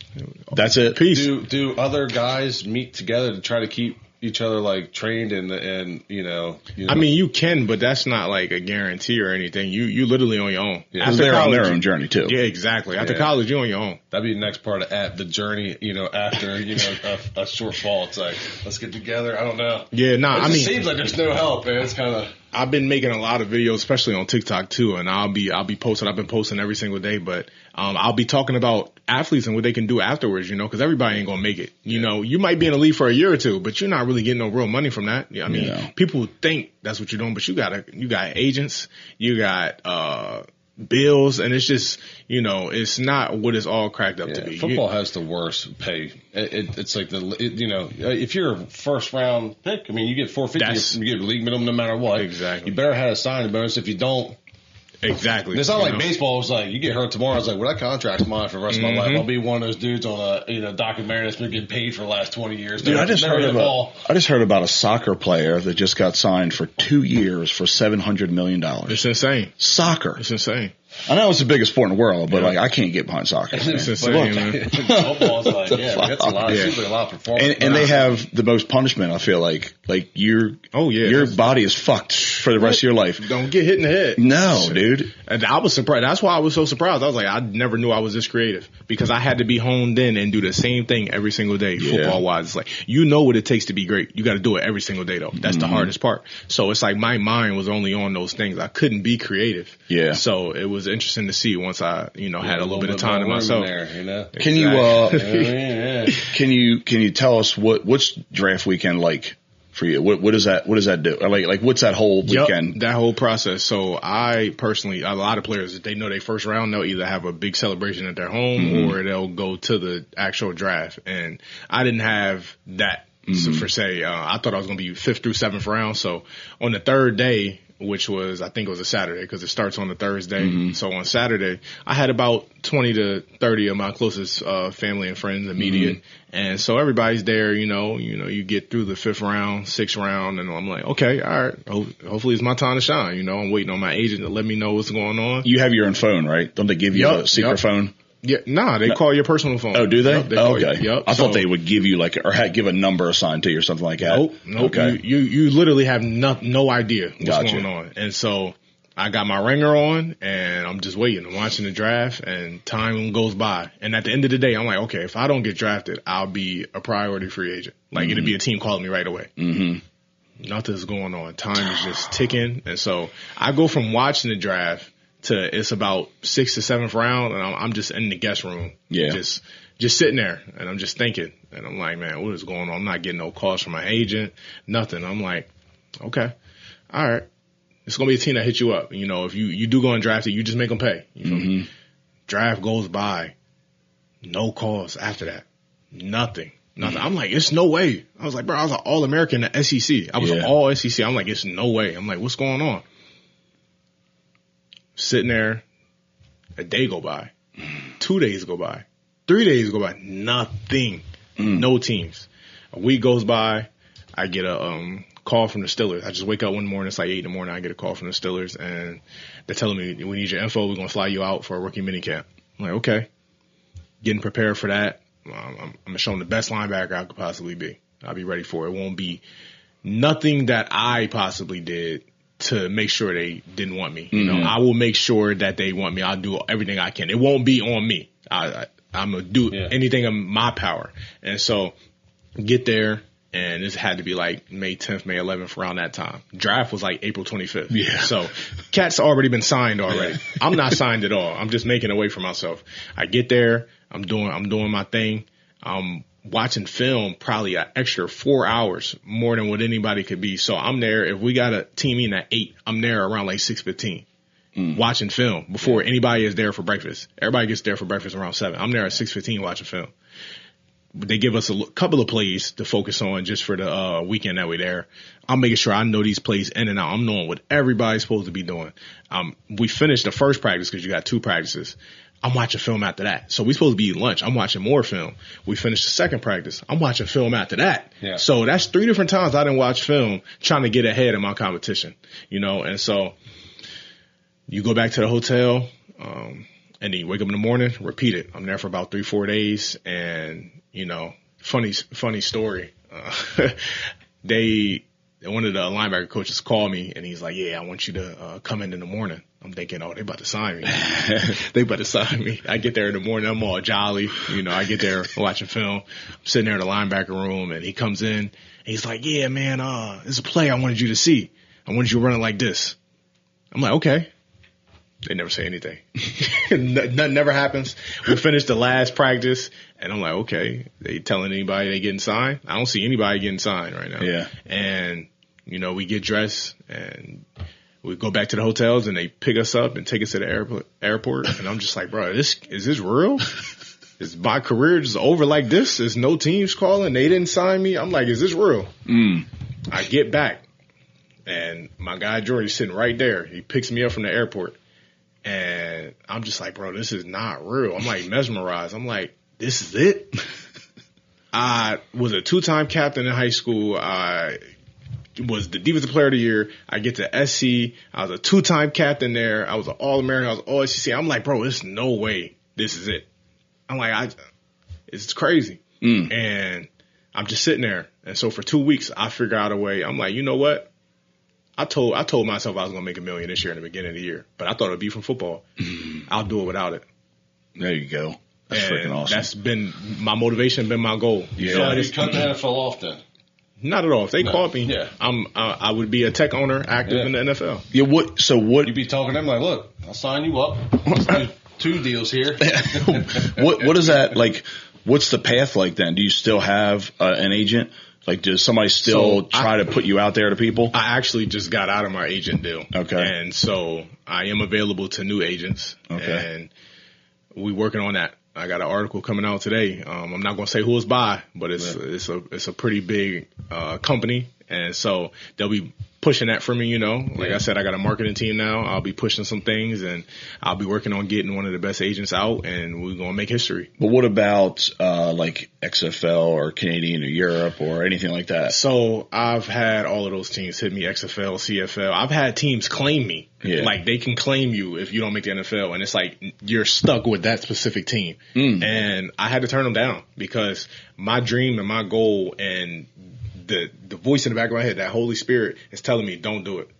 that's it. Peace. Do other guys meet together to try to keep each other like trained and I mean, you can, but that's not like a guarantee or anything. You literally on your own. Yeah. After they're college, on their own journey too. Yeah, exactly. After college, you're on your own. That'd be the next part of the journey. After a short fall, it's like let's get together. I don't know. Yeah, It seems like there's no help, man. It's kind of. I've been making a lot of videos, especially on TikTok too, and I'll be posting. I've been posting every single day, but I'll be talking about athletes and what they can do afterwards, because everybody ain't gonna make it. You might be in the league for a year or two, but you're not really getting no real money from that. I mean, people think that's what you're doing, but you got agents, you got bills, and it's just, it's not what it's all cracked up to be. Football has the worst pay. It's like if you're a first round pick, I mean, you get $450, you get league minimum no matter what. Exactly. You better have a signing bonus. If you don't, exactly. It's not like baseball. It's like you get hurt tomorrow. It's like, well, that contract's mine for the rest of my life. I'll be one of those dudes on a documentary that's been getting paid for the last 20 years. Dude, I just heard about a soccer player that just got signed for 2 years for $700 million. It's insane. Soccer. It's insane. I know it's the biggest sport in the world, but I can't get behind soccer. It's insane, man. Football's like, that's a lot. It's like a lot of performance. And they have the most punishment. I feel like your body is fucked for the rest of your life. Don't get hit in the head. No, dude. And I was surprised. That's why I was so surprised. I was like, I never knew I was this creative, because I had to be honed in and do the same thing every single day, football wise. It's like, what it takes to be great. You got to do it every single day though. That's the hardest part. So it's like my mind was only on those things. I couldn't be creative. Yeah. So it was interesting to see once I, had a little bit of time to myself. There, Can you tell us what's draft weekend like for you? What does that do? Like what's that whole weekend? That whole process. So I personally, a lot of players, if they know their first round, they'll either have a big celebration at their home or they'll go to the actual draft. And I didn't have that. So for say, I thought I was going to be 5th through 7th round. So on the third day, which was, I think it was a Saturday, because it starts on a Thursday. So on Saturday, I had about 20 to 30 of my closest family and friends, immediate. And so everybody's there, you get through the 5th round, 6th round, and I'm like, okay, all right, hopefully it's my time to shine. I'm waiting on my agent to let me know what's going on. You have your own phone, right? Don't they give you a secret phone? Yeah, they call your personal phone. Oh, do they? Okay. Yep. I thought they would give you give a number assigned to you or something like that. Nope. Okay. You literally have no idea what's going on. And so I got my ringer on and I'm just waiting. I'm watching the draft and time goes by. And at the end of the day, I'm like, okay, if I don't get drafted, I'll be a priority free agent. Like it'll be a team calling me right away. Nothing's going on. Time is just ticking. And so I go from watching the draft to it's about 6th to 7th round, and I'm just in the guest room, just sitting there, and I'm just thinking, and I'm like, man, what is going on? I'm not getting no calls from my agent, nothing. I'm like, okay, all right, it's gonna be a team that hits you up. If you do go and draft it, you just make them pay. You feel me? Draft goes by, no calls after that, nothing. I'm like, it's no way. I was like, bro, I was an All-American in the SEC. I was all SEC. I'm like, it's no way. I'm like, what's going on? Sitting there, a day go by, 2 days go by, 3 days go by, nothing, no teams. A week goes by, I get a call from the Steelers. I just wake up one morning, it's like 8 in the morning, I get a call from the Steelers, and they're telling me, we need your info, we're going to fly you out for a rookie minicamp. I'm like, okay. Getting prepared for that. I'm going to show them the best linebacker I could possibly be. I'll be ready for it. It won't be nothing that I possibly did to make sure they didn't want me. I will make sure that they want me. I'll do everything I can. It won't be on me. I'm going to do anything in my power. And so get there, and this had to be like May 10th, May 11th, around that time. Draft was like April 25th. Yeah. So cat's already been signed already. I'm not signed at all. I'm just making a way for myself. I get there. I'm doing my thing. Watching film probably an extra 4 hours more than what anybody could be. So I'm there. If we got a team in at 8, I'm there around like 6:15 watching film before anybody is there for breakfast. Everybody gets there for breakfast around 7. I'm there at 6:15 watching film. They give us a couple of plays to focus on just for the weekend that we're there. I'm making sure I know these plays in and out. I'm knowing what everybody's supposed to be doing. We finished the first practice because you got 2 practices. I'm watching film after that. So we're supposed to be eating lunch. I'm watching more film. We finished the second practice. I'm watching film after that. Yeah. So that's 3 different times I didn't watch film trying to get ahead of my competition, and so you go back to the hotel, and then you wake up in the morning, repeat it. I'm there for about 3-4 days. And, funny story. One of the linebacker coaches called me and he's like, yeah, I want you to come in the morning. I'm thinking, oh, they about to sign me. They about to sign me. I get there in the morning. I'm all jolly. I get there watching film. I'm sitting there in the linebacker room and he comes in and he's like, yeah, man, it's a play I wanted you to see. I wanted you running like this. I'm like, okay. They never say anything. Nothing never happens. We finished the last practice, and I'm like, okay. They telling anybody they getting signed? I don't see anybody getting signed right now. Yeah. And, you know, we get dressed, and we go back to the hotels, and they pick us up and take us to the airport. And I'm just like, bro, is this real? Is my career just over like this? There's no teams calling. They didn't sign me. I'm like, is this real? I get back, and my guy Jordy's sitting right there. He picks me up from the airport, and I'm just like, bro, this is not real. I'm like mesmerized. I'm like, this is it? I was a 2-time captain in high school. I was the defensive player of the year. I get to SC. I was a 2-time captain there. I was an All-American. I was All-SEC. I'm like, bro, there's no way this is it. I'm like, it's crazy. And I'm just sitting there. And so for 2 weeks, I figure out a way. I'm like, you know what? I told myself I was going to make $1 million this year in the beginning of the year, but I thought it would be from football. I'll do it without it. There you go. That's freaking awesome. That's been my motivation, been my goal. Yeah. So you cut the NFL off then? Not at all. If they called me, I would be a tech owner active in the NFL. Yeah. What? You'd be talking to them like, look, I'll sign you up. Let's do 2 deals here. What is that like? What's the path like then? Do you still have an agent? Like, does somebody still try to put you out there to people? I actually just got out of my agent deal. Okay. And so I am available to new agents. Okay. And we're working on that. I got an article coming out today. I'm not going to say who it's by, but it's a pretty big company. And so they'll be pushing that for me, you know. Like I said, I got a marketing team now. I'll be pushing some things, and I'll be working on getting one of the best agents out, and we're going to make history. But what about like XFL or Canadian or Europe or anything like that? So I've had all of those teams hit me, XFL, CFL. I've had teams claim me. Yeah. Like, they can claim you if you don't make the NFL, and it's like you're stuck with that specific team. And I had to turn them down because my dream and my goal and the voice in the back of my head, that Holy Spirit, is telling me don't do it.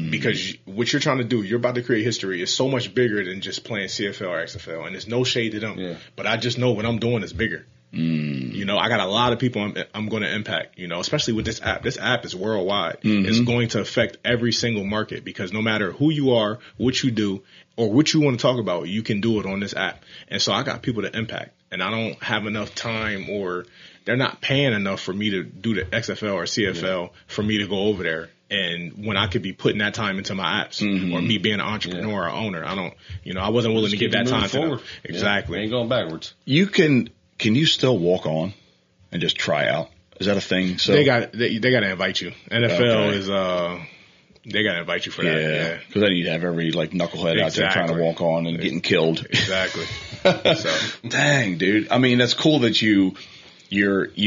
Because what you're trying to do, you're about to create history, is so much bigger than just playing CFL or XFL. And there's no shade to them. Yeah. But I just know what I'm doing is bigger. You know, I got a lot of people I'm going to impact, you know, especially with this app. This app is worldwide. It's going to affect every single market because no matter who you are, what you do, or what you want to talk about, you can do it on this app. And so I got people to impact. And I don't have enough time, or they're not paying enough for me to do the XFL or CFL for me to go over there. And when I could be putting that time into my apps or me being an entrepreneur or owner, I wasn't willing to give that time to them. Exactly. Ain't going backwards. Can you still walk on and just try out? Is that a thing? So they got to invite you. NFL is they got to invite you for that. Yeah, because then you'd have every like knucklehead out there trying to walk on and getting killed. Exactly. Dang, dude. I mean, that's cool that you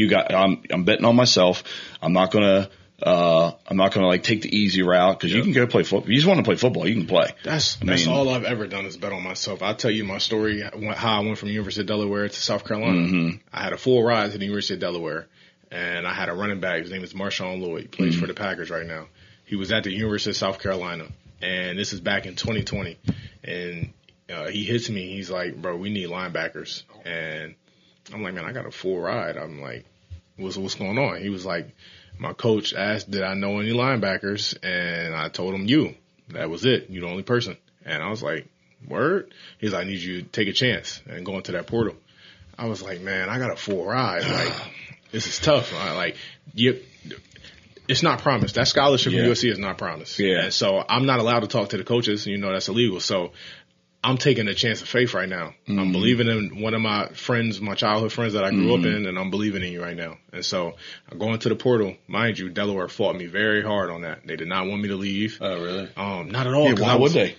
got. I'm betting on myself. I'm not gonna like take the easy route because you can go play football. If you just want to play football, you can play. That's all I've ever done is bet on myself. I'll tell you my story, how I went from University of Delaware to South Carolina. I had a full ride to the University of Delaware, and I had a running back. His name is Marshawn Lloyd. He plays for the Packers right now. He was at the University of South Carolina, and this is back in 2020. And he hits me. He's like, bro, we need linebackers. And I'm like, man, I got a full ride. I'm like, what's going on? He was like, my coach asked, did I know any linebackers? And I told him you. That was it. You're the only person. And I was like, word? He's like, I need you to take a chance and go into that portal. I was like, man, I got a full ride. Like, this is tough. It's not promised. That scholarship from USC is not promised. Yeah. And so I'm not allowed to talk to the coaches. You know, that's illegal. So I'm taking a chance of faith right now. I'm believing in one of my friends, my childhood friends that I grew up in, and I'm believing in you right now. And so I'm going to the portal. Mind you, Delaware fought me very hard on that. They did not want me to leave. Oh, really? Not at all. Yeah, why would they?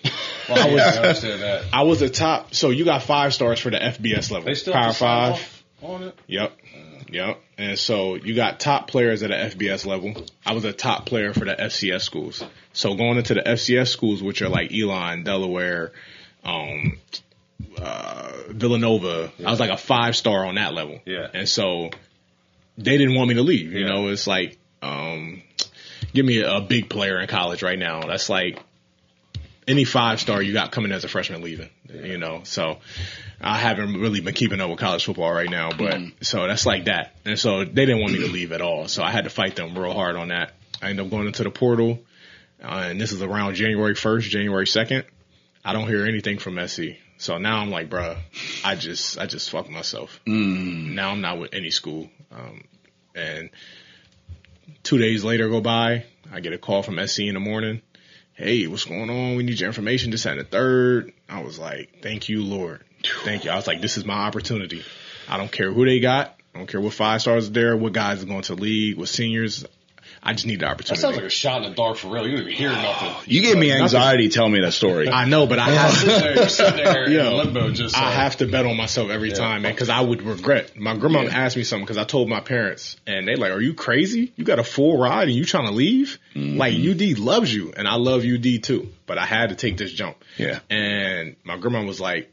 Well, I understand that. I was the top. So you got 5 stars for the FBS level. They still Power have to sign 5 off on it? Yep. And so you got top players at the FBS level. I was a top player for the FCS schools. So going into the FCS schools, which are like Elon, Delaware, Villanova, I was like a 5-star on that level. Yeah. And so they didn't want me to leave. You know, it's like, give me a big player in college right now. That's like any 5-star you got coming as a freshman leaving, you know. So I haven't really been keeping up with college football right now, but so that's like that. And so they didn't want me to leave at all. So I had to fight them real hard on that. I ended up going into the portal. and this is around January 1st, January 2nd. I don't hear anything from SC. So now I'm like, bruh, I just fucked myself. Now I'm not with any school. And 2 days later go by, I get a call from SC in the morning. Hey, what's going on? We need your information. This and the third. I was like, thank you, Lord. Thank you. I was like, this is my opportunity. I don't care who they got. I don't care what 5 stars are there, what guys are going to the league, what seniors. I just need the opportunity. That sounds like a shot in the dark for real. You don't even hear nothing. You gave me anxiety telling me that story. I know, but I have to sit there in limbo. I have to bet on myself every time, man, because I would regret. My grandma asked me something because I told my parents, and they like, "Are you crazy? You got a full ride and you trying to leave? Like UD loves you, and I love UD too, but I had to take this jump." Yeah. And my grandma was like,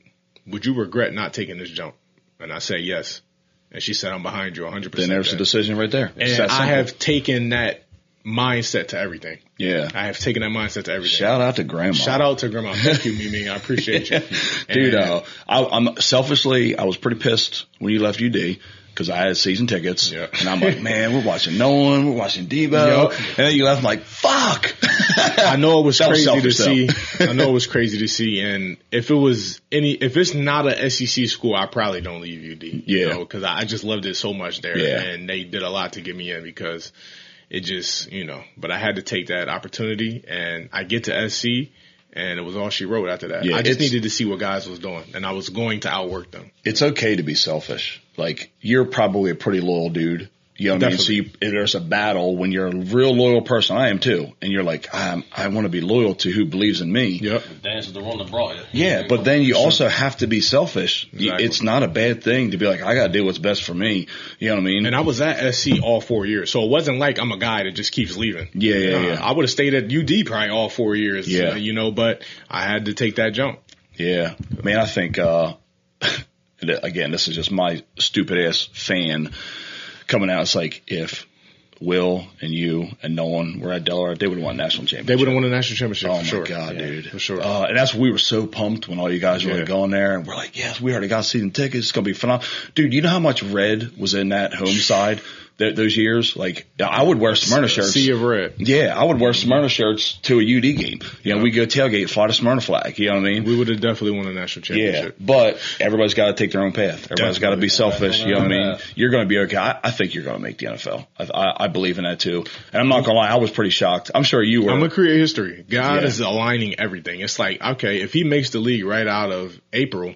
"Would you regret not taking this jump?" And I said yes. And she said, I'm behind you 100%. Then there's the decision right there. And I have taken that mindset to everything. Yeah. I have taken that mindset to everything. Shout out to Grandma. Shout out to Grandma. Thank you, Mimi. I appreciate you. Dude, I'm selfishly, I was pretty pissed when you left UD because I had season tickets. Yeah. And I'm like, man, we're watching Nolan, we're watching Debo. Yep. And then you left, I'm like, fuck. I know it was crazy to see. I know it was crazy to see. And if it's not a SEC school, I probably don't leave UD. Yeah. Because I just loved it so much there. Yeah. And they did a lot to get me in because it just, but I had to take that opportunity, and I get to SC, and it was all she wrote after that. Yeah, I just needed to see what guys was doing, and I was going to outwork them. It's okay to be selfish. Like, you're probably a pretty loyal dude. You know what I mean? So there's a battle when you're a real loyal person. I am too. And you're like, I want to be loyal to who believes in me. Yep. Dance with the one that brought you. Yeah, but then you also have to be selfish. Exactly. It's not a bad thing to be like, I got to do what's best for me. You know what I mean? And I was at SC all 4 years. So it wasn't like I'm a guy that just keeps leaving. Yeah. I would have stayed at UD probably all 4 years. Yeah. But I had to take that jump. Yeah. Man, I think, again, this is just my stupid ass fan coming out. It's like, if Will and you and Nolan were at Delaware, they would have won a national championship. They would have won a national championship. Oh, for sure. my God, dude. For sure. And that's we were so pumped when all you guys were going there. And we're like, yes, we already got season tickets. It's going to be phenomenal. Dude, you know how much red was in that home side those years? Like, I would wear Smyrna shirts. Sea of red. Yeah, I would wear Smyrna shirts to a UD game. You know, we go tailgate, fly the Smyrna flag. You know what I mean? We would have definitely won a national championship. Yeah, but everybody's got to take their own path. Everybody's got to be selfish. You know what I mean? You're going to be okay. I think you're going to make the NFL. I believe in that too. And I'm not going to lie, I was pretty shocked. I'm sure you were. I'm going to create history. God is aligning everything. It's like, okay, if he makes the league right out of April,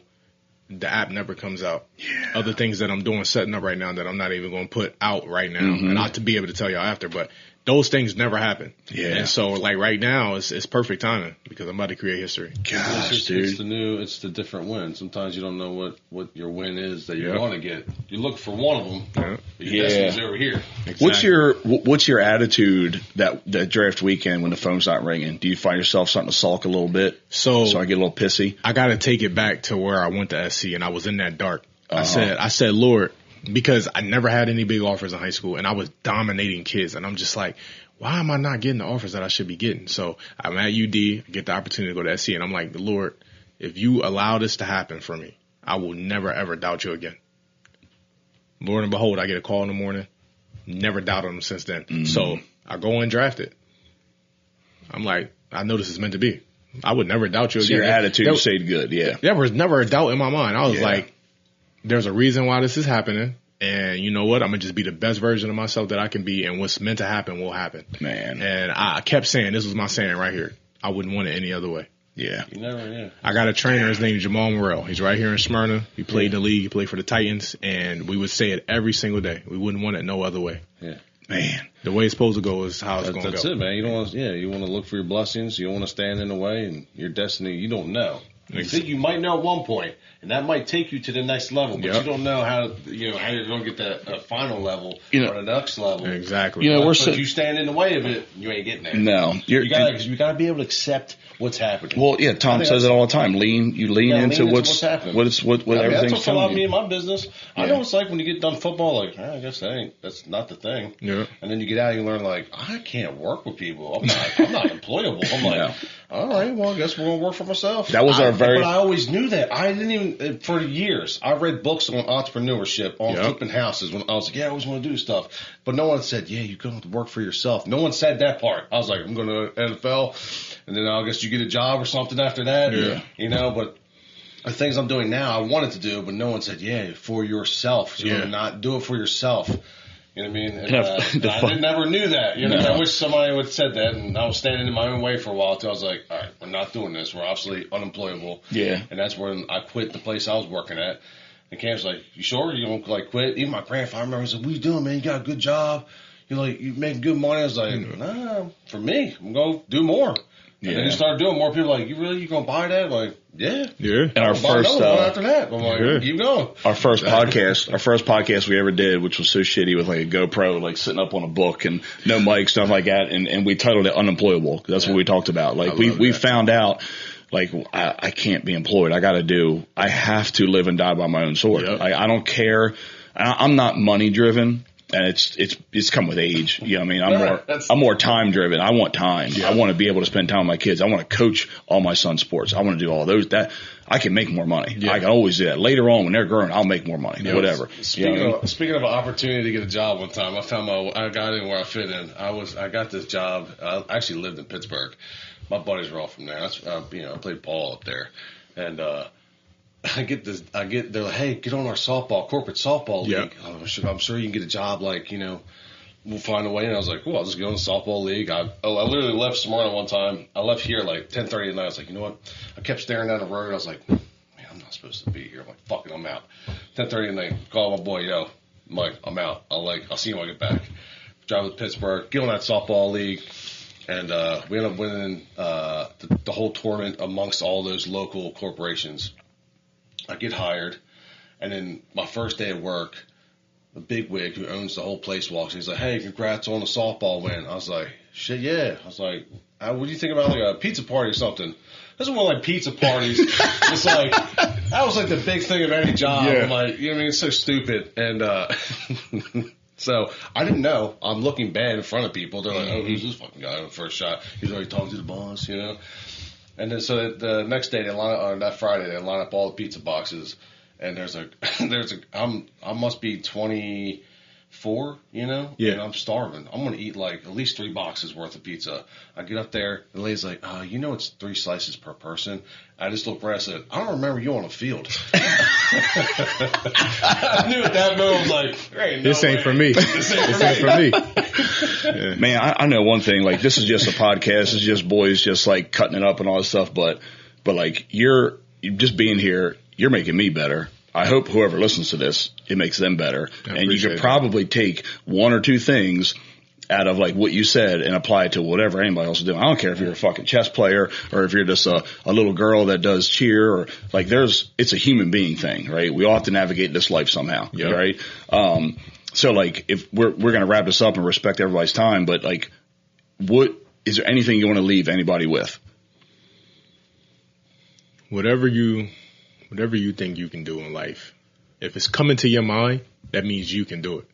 the app never comes out. Yeah. Other things that I'm doing, setting up right now that I'm not even going to put out right now. And not to be able to tell y'all after, but those things never happen. Yeah. And so, like, right now, it's perfect timing because I'm about to create history. Gosh, dude. It's the different win. Sometimes you don't know what your win is that you're going to get. You look for one of them, but your destiny's over here. Exactly. What's your attitude that draft weekend when the phone's not ringing? Do you find yourself starting to sulk a little bit? So I get a little pissy? I got to take it back to where I went to SC and I was in that dark. I said, Lord, because I never had any big offers in high school and I was dominating kids, and I'm just like, why am I not getting the offers that I should be getting? So I'm at UD, I get the opportunity to go to SC, and I'm like, Lord, if you allow this to happen for me, I will never, ever doubt you again. Lord and behold, I get a call in the morning. Never doubted him since then. So I go and draft it. I'm like, I know this is meant to be. I would never doubt you again. Your attitude stayed good, yeah. There was never a doubt in my mind. I was like, there's a reason why this is happening. And you know what? I'm going to just be the best version of myself that I can be. And what's meant to happen will happen. Man. And I kept saying, this was my saying right here. I wouldn't want it any other way. Yeah. You never, I got a trainer. His name is Jamal Morrell. He's right here in Smyrna. He played in the league. He played for the Titans. And we would say it every single day. We wouldn't want it no other way. Yeah. Man. The way it's supposed to go is how it's going to go. That's it, man. You don't want you want to look for your blessings. You don't want to stand in the way, and your destiny, you don't know. You think you might know at one point, and that might take you to the next level, but you don't know how you're going to get that final level or the next level. Exactly. You know, if you stand in the way of it, you ain't getting there. No, you got to be able to accept what's happening. Well, yeah, Tom says it all the time. Lean into what's happening. What everything's that's what me in my business. I know it's like when you get done football, like, I guess that's not the thing. Yeah. And then you get out and you learn, like, I can't work with people. I'm not employable. I'm like, all right, well, I guess we're going to work for myself. That was But I always knew that. I didn't even, for years, I read books on entrepreneurship, on flipping houses. When I was like, yeah, I always want to do stuff. But no one said, yeah, you're going to work for yourself. No one said that part. I was like, I'm going to NFL, and then I guess you get a job or something after that. Yeah. You know, but the things I'm doing now, I wanted to do, but no one said, yeah, for yourself. You're going to not do it for yourself. You know what I mean? And, I never knew that. You know, I wish somebody would have said that, and I was standing in my own way for a while until I was like, all right, we're not doing this. We're obviously unemployable. Yeah. And that's when I quit the place I was working at. And Cam's like, you sure you don't like quit? Even my grandfather, I remember, he said, what are you doing, man? You got a good job. You're making good money. I was like, nah, for me, I'm going to do more. And then you start doing more. People are like, you going to buy that? Like, yeah. And our first after that, I'm like, keep going. Our first podcast we ever did, which was so shitty with like a GoPro, like sitting up on a book and no mic, stuff like that, and we titled it Unemployable. That's what we talked about. Like we found out, like I can't be employed. I have to live and die by my own sword. I don't care. I'm not money driven. And it's come with age. You know what I mean? I'm more time driven. I want time. I want to be able to spend time with my kids. I want to coach all my son's sports. I want to do all those. That I can make more money. I can always do that. Later on when they're growing, I'll make more money. Whatever. Speaking of an opportunity to get a job one time, I got in where I fit in. I got this job. I actually lived in Pittsburgh. My buddies were all from there. I played ball up there. And they're like, hey, get on our corporate softball league. I'm sure you can get a job, we'll find a way. And I was like, cool, I'll just go in the softball league. I literally left Smyrna one time. I left here like 10:30 at night. I was like, you know what? I kept staring down the road. I was like, man, I'm not supposed to be here. I'm like, fuck it, I'm out. 10:30 at night, call my boy, yo, I'm like, I'm out. I'll see you when I get back. Drive to Pittsburgh, get on that softball league. And we ended up winning the whole tournament amongst all those local corporations. I get hired, and then my first day at work, the bigwig who owns the whole place walks in. He's like, hey, congrats on the softball win. I was like, shit, yeah. I was like, what do you think about like a pizza party or something? This is one like pizza parties. It's like, that was like the big thing of any job. I'm like, you know what I mean? It's so stupid. And so I didn't know. I'm looking bad in front of people. They're like, oh, who's this fucking guy on the first shot? He's already talking to the boss, you know? And then so the next day that Friday they line up all the pizza boxes, and I must be 24, you know, and I'm starving. I'm gonna eat like at least 3 boxes worth of pizza. I get up there, the lady's like, it's 3 slices per person. I just looked right, I said, I don't remember you on the field. I knew at that moment, I was like, this ain't for me. This ain't for me. Man, I know one thing, like this is just a podcast, it's just boys just like cutting it up and all this stuff, but like you're just being here, you're making me better. I hope whoever listens to this, it makes them better. And you could probably take 1 or 2 things out of like what you said and apply it to whatever anybody else is doing. I don't care if you're a fucking chess player or if you're just a little girl that does cheer or like it's a human being thing, right? We all have to navigate this life somehow, right? So like if we're going to wrap this up and respect everybody's time, but like is there anything you want to leave anybody with? Whatever you think you can do in life, if it's coming to your mind, that means you can do it.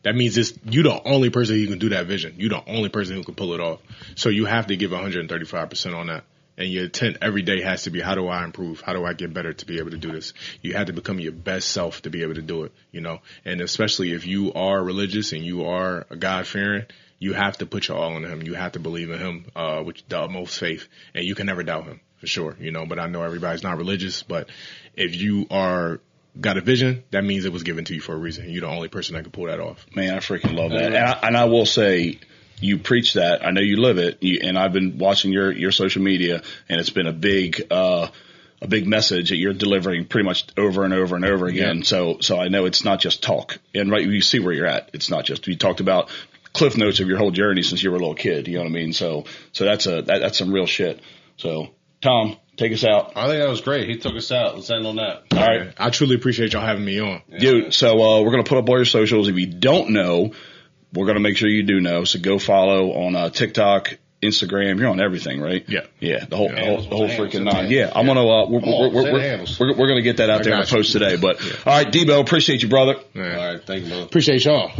That means you're the only person who can do that vision. You're the only person who can pull it off. So you have to give 135% on that. And your intent every day has to be, how do I improve? How do I get better to be able to do this? You have to become your best self to be able to do it, you know? And especially if you are religious and you are a God-fearing, you have to put your all in him. You have to believe in him with the utmost faith. And you can never doubt him, for sure, you know? But I know everybody's not religious. But if you got a vision, that means it was given to you for a reason. You're the only person that can pull that off. Man, I freaking love that. And I will say, you preach that. I know you live it. And I've been watching your social media, and it's been a big message that you're delivering pretty much over and over and over again. Yeah. So I know it's not just talk. And right, you see where you're at. It's not just, you talked about cliff notes of your whole journey since you were a little kid. You know what I mean? So that's some real shit. So Tom, take us out. I think that was great. He took us out. Let's end on that. All right. I truly appreciate y'all having me on. Yeah. Dude, so we're going to put up all your socials. If you don't know, we're going to make sure you do know. So go follow on TikTok, Instagram. You're on everything, right? Yeah. Yeah. The whole freaking nine. Yeah. I'm going to, we're going to get that out there in a post today. But all right, Debo, appreciate you, brother. All right. Thank you, brother. Appreciate y'all.